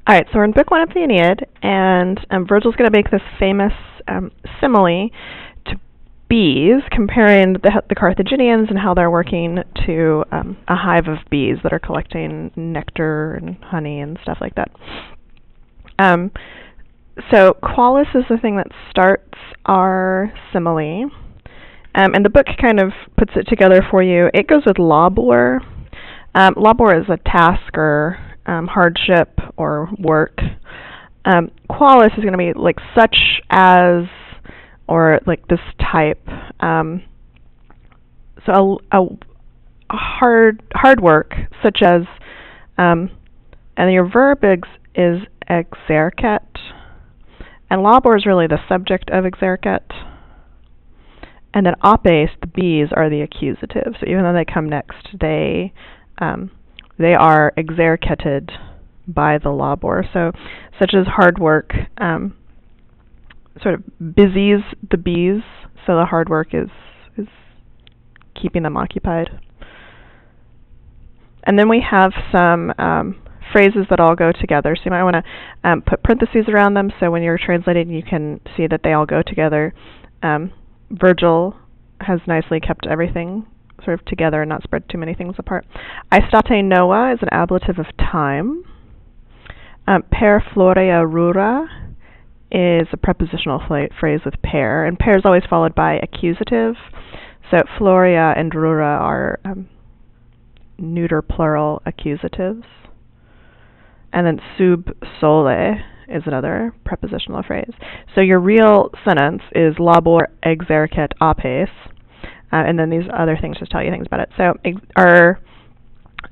All right, so we're in book 1 of the Aeneid, and Virgil's going to make this famous simile to bees, comparing the Carthaginians and how they're working to a hive of bees that are collecting nectar and honey and stuff like that. So qualis is the thing that starts our simile, and the book kind of puts it together for you. It goes with labor. Labor is a task or hardship or work. Qualis is going to be like such as, or like this type. So a hard work, such as, and your verb is exercet, and labor is really the subject of exercet. And then apes, the bees, are the accusative. So even though they come next, they are exerceted by the labor. So, such as hard work, sort of busies the bees. So the hard work is keeping them occupied. And then we have some phrases that all go together. So you might want to put parentheses around them. So when you're translating, you can see that they all go together. Virgil has nicely kept everything sort of together and not spread too many things apart. Aistate noa is an ablative of time. Per florea rura is a prepositional phrase with per, and per is always followed by accusative. So florea and rura are neuter plural accusatives. And then sub sole is another prepositional phrase. So your real sentence is labor exercet apes, and then these other things just tell you things about it. So our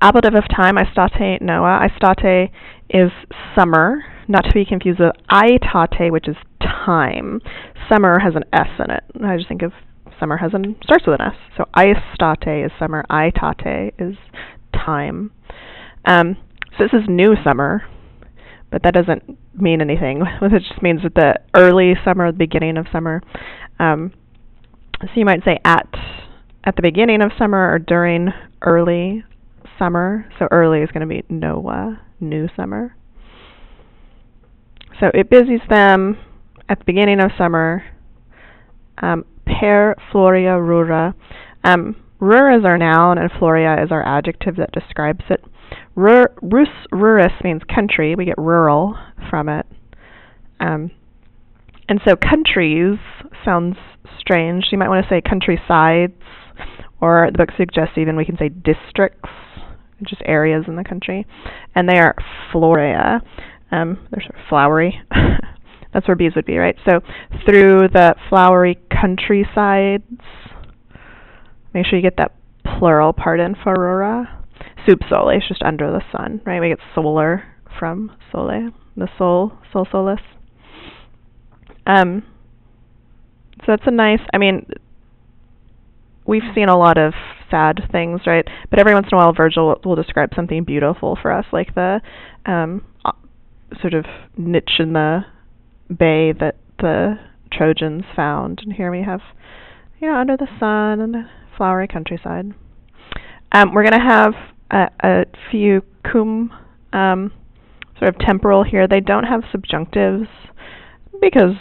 ablative of time, aistate noa. Aistate is summer, not to be confused with aitate, which is time. Summer has an S in it. I just think of summer starts with an S. So aistate is summer, aitate is time. So this is new summer, but that doesn't mean anything. It just means that the early summer, the beginning of summer. So you might say at the beginning of summer or during early summer. So early is going to be noa, new summer. So it busies them at the beginning of summer. Per florea rura. Rura is our noun and florea is our adjective that describes it. Rus ruris means country. We get rural from it. And so countries sounds strange. You might want to say countrysides, or the book suggests even we can say districts, just areas in the country. And they are florea. They're sort of flowery. That's where bees would be, right? So through the flowery countrysides, make sure you get that plural part in for rura. Sub sole is just under the sun, right? We get solar from sole, the sol solis. So that's a nice, we've seen a lot of sad things, right? But every once in a while Virgil will describe something beautiful for us, like the sort of niche in the bay that the Trojans found. And here we have, under the sun and the flowery countryside. We're going to have a few cum sort of temporal here. They don't have subjunctives because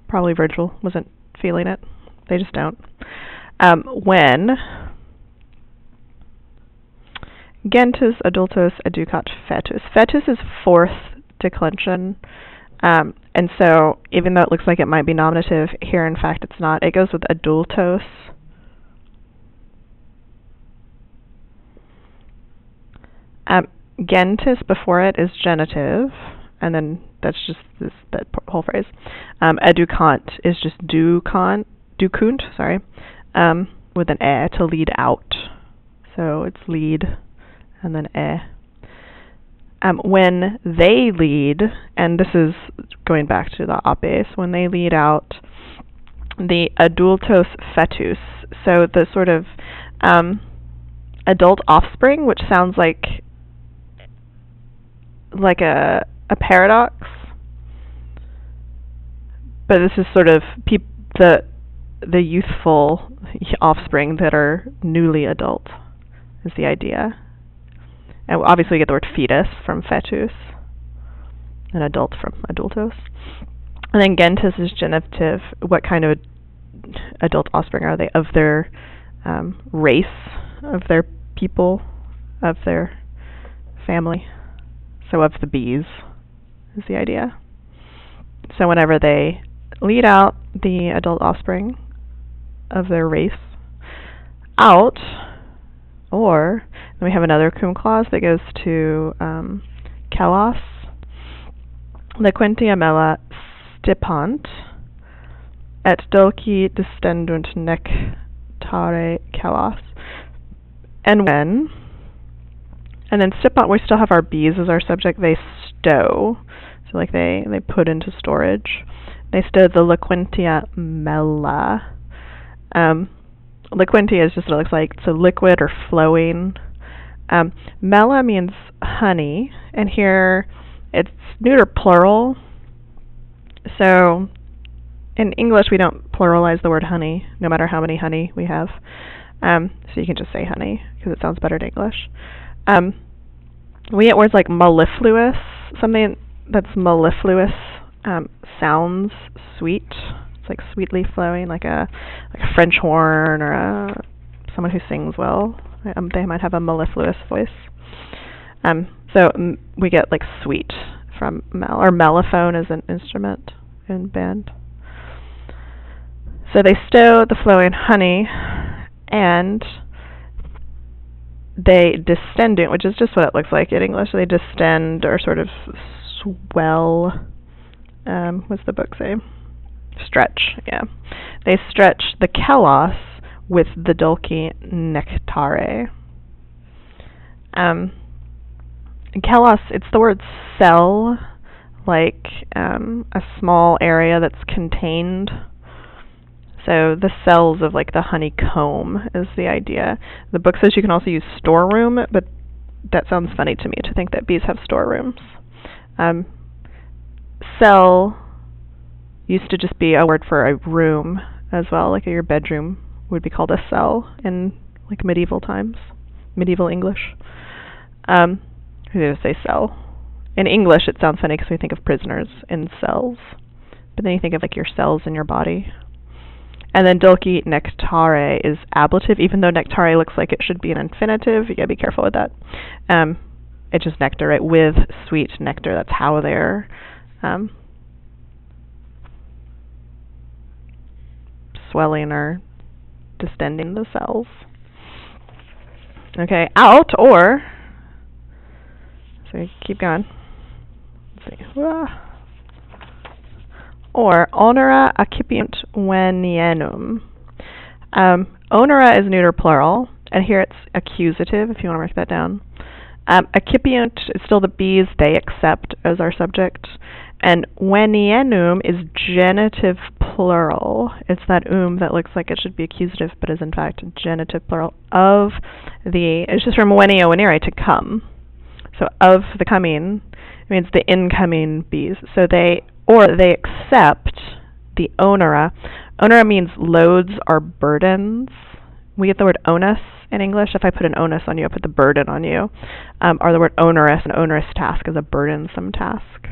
probably Virgil wasn't feeling it. They just don't. When gentis adultos educat fetus. Fetus is fourth declension. And so even though it looks like it might be nominative, here in fact it's not. It goes with adultos. Gentis before it is genitive, and then that's just that whole phrase. Educant is just ducunt, with an e, to lead out. So it's lead, and then e. When they lead, and this is going back to the apes, when they lead out the adultos fetus, so the sort of adult offspring, which sounds like a paradox, but this is sort of the youthful offspring that are newly adult is the idea. And obviously we get the word fetus from fetus. and adult from adultos. And then gentis is genitive. What kind of adult offspring are they? Of their race, of their people, of their family. So of the bees is the idea. So whenever they lead out the adult offspring of their race out, or then we have another cum clause that goes to Kelos. Liquentia mela stipant et dulci distendunt nectare Kelos. And when, and then stipant, we still have our bees as our subject. They stow, so like they put into storage. They stow the liquentia mela. Liquentia is just what it looks like. It's a liquid or flowing. Mela means honey, and here it's neuter plural. So in English we don't pluralize the word honey, no matter how many honey we have. So you can just say honey, because it sounds better in English. We get words like mellifluous. Something that's mellifluous sounds sweet. It's like sweetly flowing, like a French horn, or someone who sings well. They might have a mellifluous voice. So we get like sweet from or mellophone is an instrument in band. So they stow the flowing honey, and they distend it, which is just what it looks like in English. They distend or sort of swell. What's the book say? Stretch, yeah. They stretch the Kelos with the dulci nectare. Kelos, it's the word cell, like a small area that's contained. So the cells of like the honeycomb is the idea. The book says you can also use storeroom, but that sounds funny to me to think that bees have storerooms. Cell used to just be a word for a room as well, like your bedroom would be called a cell in like medieval times, medieval English. We just say cell. In English it sounds funny because we think of prisoners in cells, but then you think of like your cells in your body. And then dulci nectare is ablative, even though nectare looks like it should be an infinitive. You gotta be careful with that. It's just nectar, right? With sweet nectar. That's how they're swelling or distending the cells. Okay, out or, so we keep going. Let's see. Or onera accipiunt venienum. Onera is neuter plural, and here it's accusative, if you want to mark that down. Accipiunt is still the bees, they accept as our subject. And venienum is genitive plural. It's that that looks like it should be accusative, but is in fact genitive plural of the, it's just from venio venire, to come. So of the coming, it means the incoming bees. So they accept the onera. Onera means loads or burdens. We get the word onus in English. If I put an onus on you, I put the burden on you. Or the word onerous, an onerous task is a burdensome task.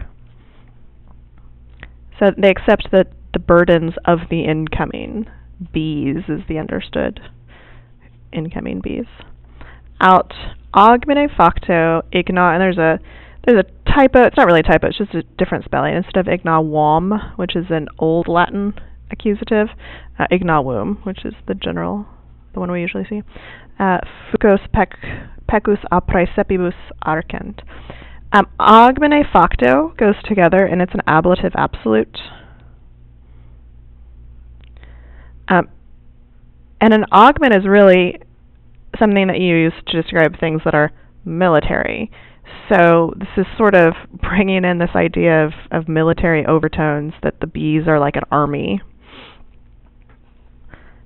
So they accept the burdens of the incoming bees is the understood incoming bees. Out augmine facto igna, and there's a typo. It's not really a typo, it's just a different spelling. Instead of ignawum, which is an old Latin accusative, ignawum, which is the one we usually see. Fucos pecus a praecepibus arcent. Augmine facto goes together, and it's an ablative absolute. And an augment is really something that you use to describe things that are military. So this is sort of bringing in this idea of military overtones, that the bees are like an army.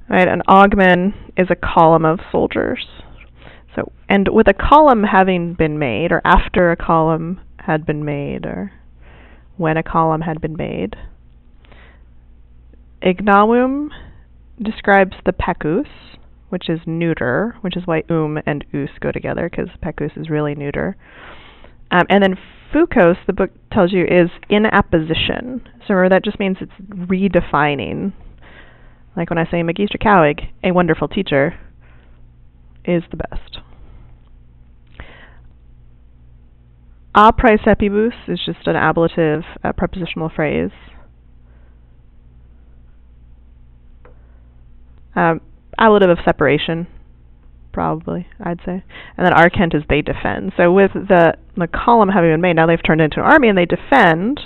Right, an augment is a column of soldiers. So, and with a column having been made, or after a column had been made, or when a column had been made, ignawum describes the pecus, which is neuter, which is why and us go together, because pecus is really neuter. And then Foucault's, the book tells you, is in apposition. So remember, that just means it's redefining. Like when I say Magister Cowig, a wonderful teacher, is the best. A praecepibus is just an ablative prepositional phrase. Ablative of separation, probably, I'd say. And then arcent is they defend. So with the column having been made, now they've turned into an army and they defend.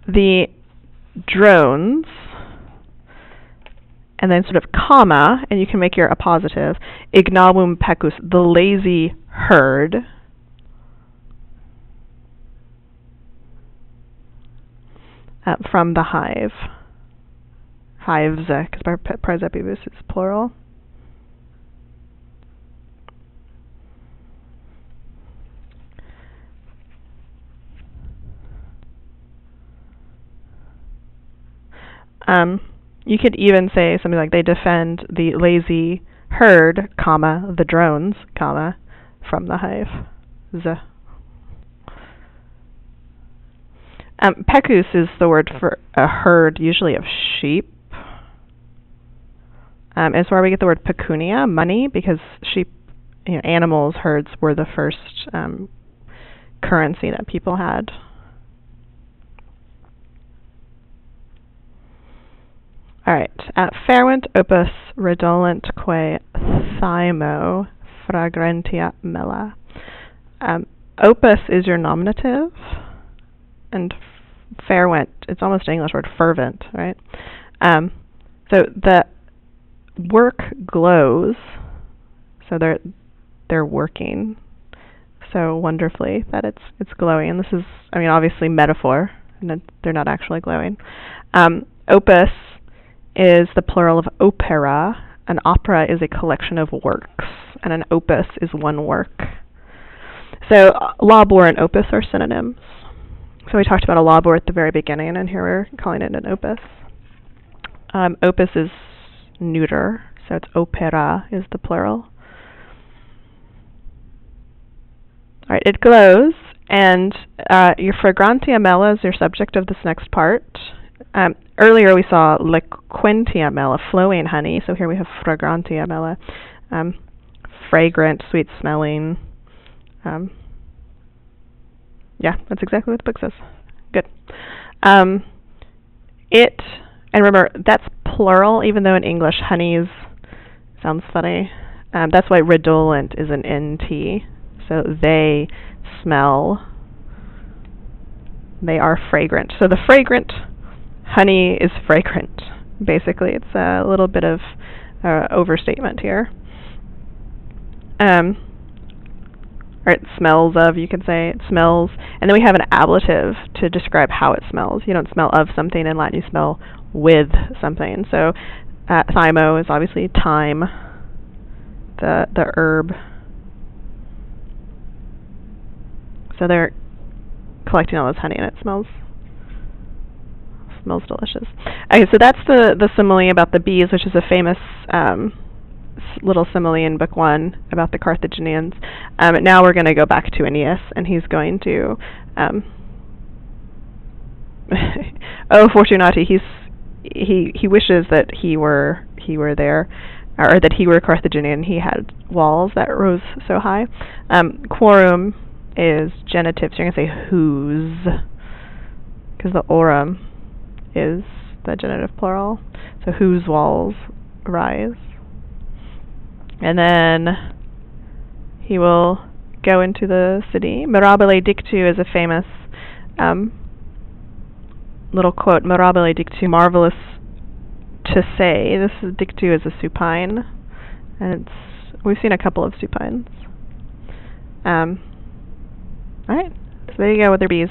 The drones, and then sort of comma, and you can make your appositive, ignavum pecus, the lazy herd. From the hive. Hives, because praesepibus is plural. You could even say something like they defend the lazy herd, comma, the drones, comma, from the hive. Pecus is the word for a herd, usually of sheep. It's where we get the word pecunia, money, because sheep, animals, herds were the first currency that people had. All right. Ferunt opus redolent quae thymo fragrantia mela. Opus is your nominative, and ferunt, it's almost an English word, fervent, right? So the work glows, so they're working so wonderfully that it's glowing. And this is, obviously metaphor, and they're not actually glowing. Opus is the plural of opera. An opera is a collection of works, and an opus is one work. So labor and opus are synonyms. So we talked about a labor at the very beginning, and here we're calling it an opus. Opus is neuter, so it's opera is the plural. All right, it glows, and your fragrantia mela is your subject of this next part. Earlier we saw liquentia mela, flowing honey, so here we have fragrantia mela, fragrant, sweet smelling. Yeah, that's exactly what the book says. Good. It, and remember, that's plural, even though in English honeys sounds funny. That's why redolent is an NT. So they smell. They are fragrant. So the fragrant honey is fragrant, basically. It's a little bit of overstatement here. Or it smells of, you could say, it smells. And then we have an ablative to describe how it smells. You don't smell of something in Latin, you smell with something. So thymo is obviously thyme, the herb. So they're collecting all this honey and it smells delicious. Okay, so that's the simile about the bees, which is a famous little simile in Book 1 about the Carthaginians. Now we're going to go back to Aeneas, and he's going to oh, Fortunati, he wishes that he were there, or that he were Carthaginian. He had walls that rose so high. Quorum is genitive, so you're going to say whose, because the aurum is the genitive plural. So whose walls rise. And then he will go into the city. Mirabile dictu is a famous little quote. Mirabile dictu, marvelous to say. This is, dictu is a supine, and we've seen a couple of supines. All right, so there you go with their bees.